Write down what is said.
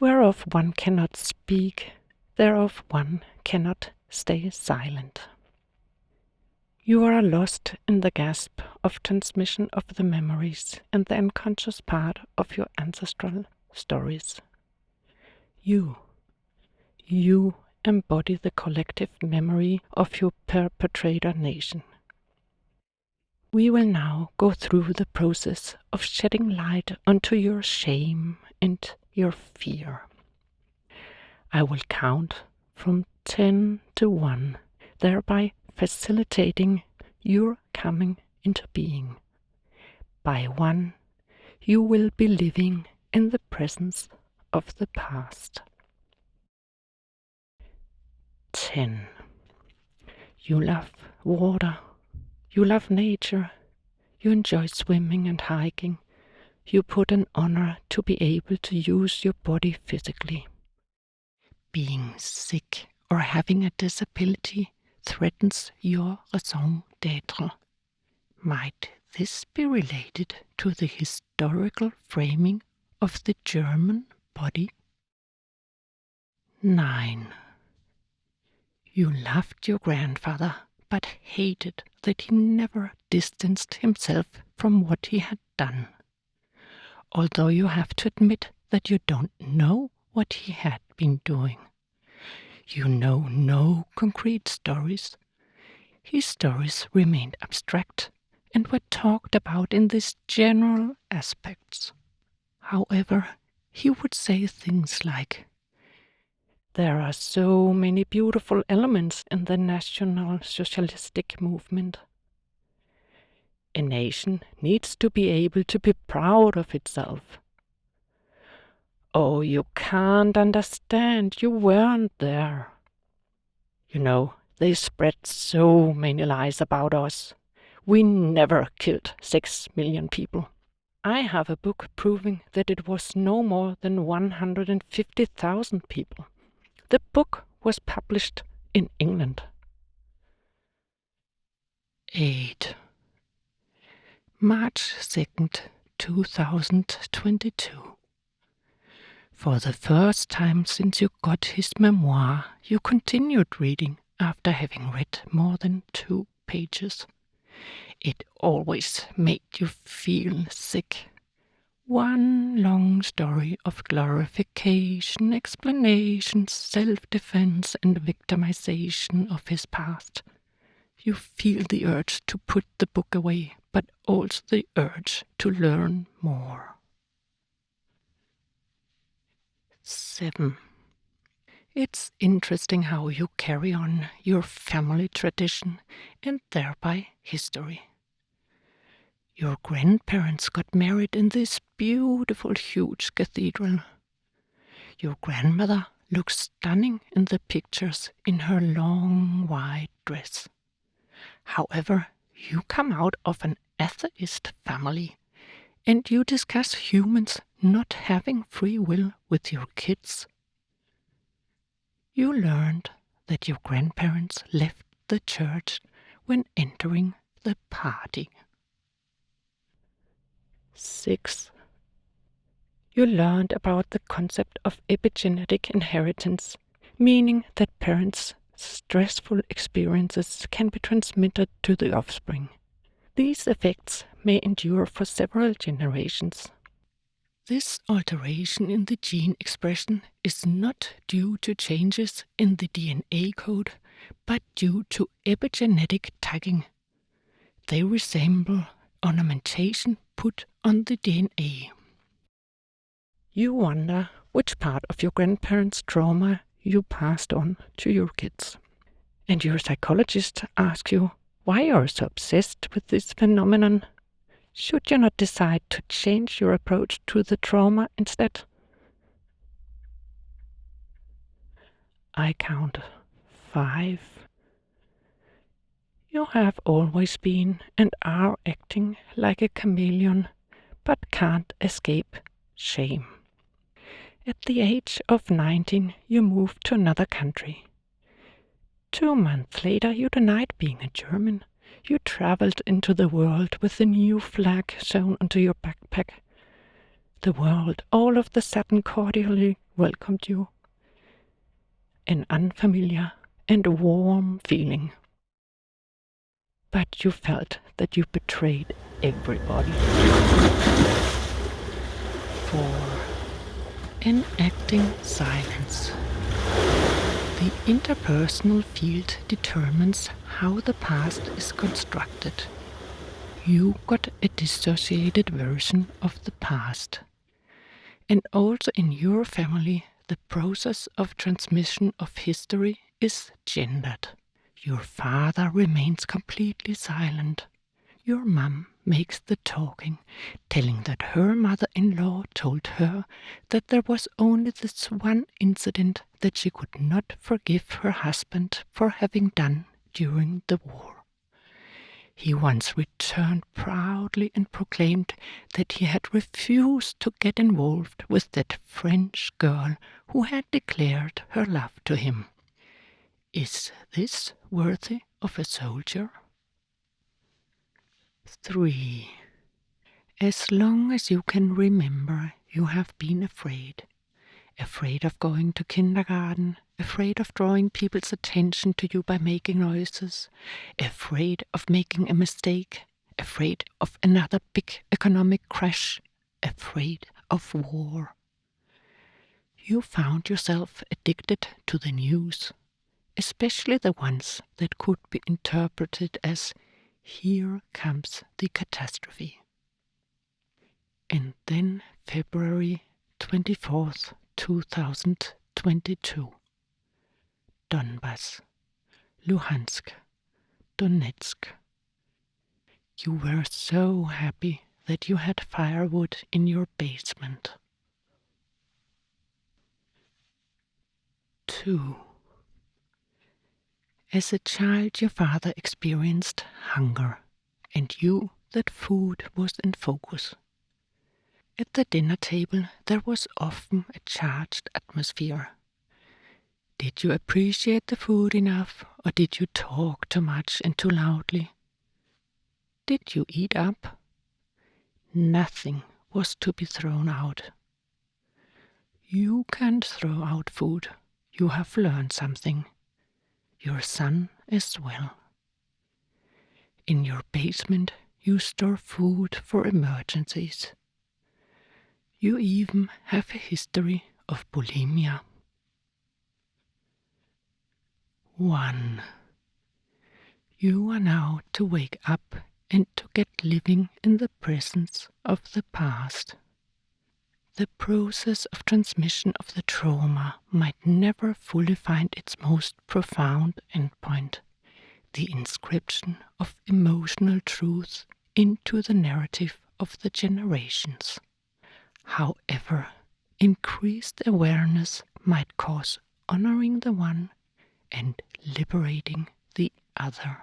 whereof one cannot speak, thereof one cannot stay silent. You are lost in the gasp of transmission of the memories and the unconscious part of your ancestral stories. You embody the collective memory of your perpetrator nation. We will now go through the process of shedding light onto your shame and your fear. I will count from 10 to 1, thereby facilitating your coming into being. By 1, you will be living in the presence of the past. 10. You love water. You love nature. You enjoy swimming and hiking. You put an honor to be able to use your body physically. Being sick or having a disability threatens your raison d'être. Might this be related to the historical framing of the German body? 9. You loved your grandfather, but hated that he never distanced himself from what he had done. Although you have to admit that you don't know what he had been doing. You know no concrete stories. His stories remained abstract and were talked about in these general aspects. However, he would say things like, "There are so many beautiful elements in the National Socialistic movement. A nation needs to be able to be proud of itself. Oh, you can't understand, you weren't there. You know, they spread so many lies about us. We never killed 6 million people. I have a book proving that it was no more than 150,000 people. The book was published in England." 8. March 2nd, 2022. For the first time since you got his memoir, you continued reading after having read more than 2 pages. It always made you feel sick. One long story of glorification, explanations, self-defense and victimization of his past. You feel the urge to put the book away, but also the urge to learn more. 7. It's interesting how you carry on your family tradition and thereby history. Your grandparents got married in this beautiful, huge cathedral. Your grandmother looks stunning in the pictures in her long white dress. However, you come out of an atheist family and you discuss humans not having free will with your kids. You learned that your grandparents left the church when entering the party. 6. You learned about the concept of epigenetic inheritance, meaning that parents' stressful experiences can be transmitted to the offspring. These effects may endure for several generations. This alteration in the gene expression is not due to changes in the DNA code, but due to epigenetic tagging. They resemble ornamentation put on the DNA. You wonder which part of your grandparents' trauma you passed on to your kids. And your psychologist asks you why you're so obsessed with this phenomenon. Should you not decide to change your approach to the trauma instead? I count 5. You have always been and are acting like a chameleon, but can't escape shame. At the age of 19, you moved to another country. 2 months later, you denied being a German. You traveled into the world with a new flag sewn onto your backpack. The world all of the sudden cordially welcomed you. An unfamiliar and warm feeling. But you felt that you betrayed everybody. 4. Enacting silence. The interpersonal field determines how the past is constructed. You got a dissociated version of the past. And also in your family, the process of transmission of history is gendered. Your father remains completely silent. Your mum makes the talking, telling that her mother-in-law told her that there was only this one incident that she could not forgive her husband for having done during the war. He once returned proudly and proclaimed that he had refused to get involved with that French girl who had declared her love to him. Is this worthy of a soldier? 3. As long as you can remember, you have been afraid. Afraid of going to kindergarten, afraid of drawing people's attention to you by making noises, afraid of making a mistake, afraid of another big economic crash, afraid of war. You found yourself addicted to the news, especially the ones that could be interpreted as, here comes the catastrophe. And then February 24th, 2022. Donbass, Luhansk, Donetsk. You were so happy that you had firewood in your basement. 2. As a child, your father experienced hunger, and you that food was in focus. At the dinner table, there was often a charged atmosphere. Did you appreciate the food enough, or did you talk too much and too loudly? Did you eat up? Nothing was to be thrown out. You can't throw out food. You have learned something. Your son as well. In your basement, you store food for emergencies. You even have a history of bulimia. 1. You are now to wake up and to get living in the presence of the past. The process of transmission of the trauma might never fully find its most profound endpoint, the inscription of emotional truth into the narrative of the generations. However, increased awareness might cause honoring the one and liberating the other.